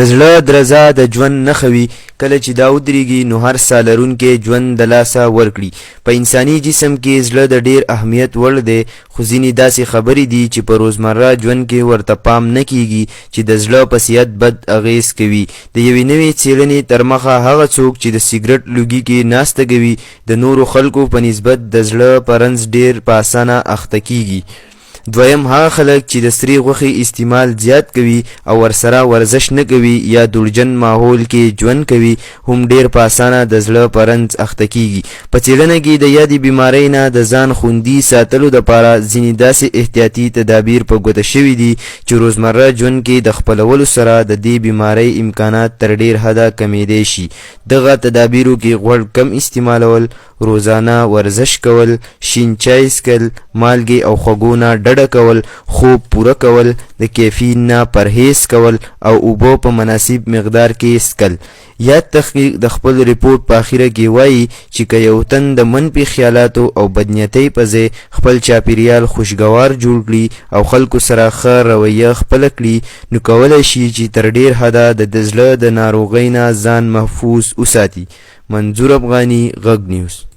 د زړه درزا د ژوند نښه وي. کله چې دا ودرېږي نو هر ساه لرونکی ژوند د لاسه ورکړي. په انساني جسم کې زړه د ډېر اهمیت وړ دی، خو ځینې داسې خبرې دي چې په روزمره ژوند کې ورته پام نه کیږي چې د زړه په صحت بد اغېز کوي. د یوې نوې څېړنې تر مخه هغه څوک چې د سیګرټ لوګي کې ناسته کوي د نورو خلکو په نسبت د زړه په رنځ ډېر په اسانه اخته کیږي. دویم هغه خلک چې د سرې غوښې استعمال زیات کوي او ورسره ورزش نه کوي یا دوړجن ماحول کې ژوند کوي هم ډېر په اسانه د زړه په رنځ اخته کیږي. په څېړنه کې د یادې بیمارۍ نه د ځان خوندي ساتلو دپاره ځینې داسې احتیاطي تدابیر په ګوته شوي دي چې روزمره ژوند کې د خپلولو سره د دې بیمارۍ امکانات تر ډېر حده کمیدی شي. دغه تدابیرو کې غوړ کم استعمالول، روزانه ورزش کول، شین چای څښل، مالګې او خوږو نه ډډه کول، خوب پوره کول، د کیفین نه پرهیز کول او اوبه په مناسب مقدار کې څښل. یاد تحقیق د خپل ریپورټ په اخیره کې وایي چې که یو تن د منفي خیالاتو او بدنیتۍ په ځای خپل چاپیریال خوشګوار جوړ کړي او خلکو سره ښه رویه خپله کړي نو کولی شي چې تر ډېر حده د زړه د ناروغۍ نه ځان محفوظ وساتي. منظور افغاني، غږ نیوز.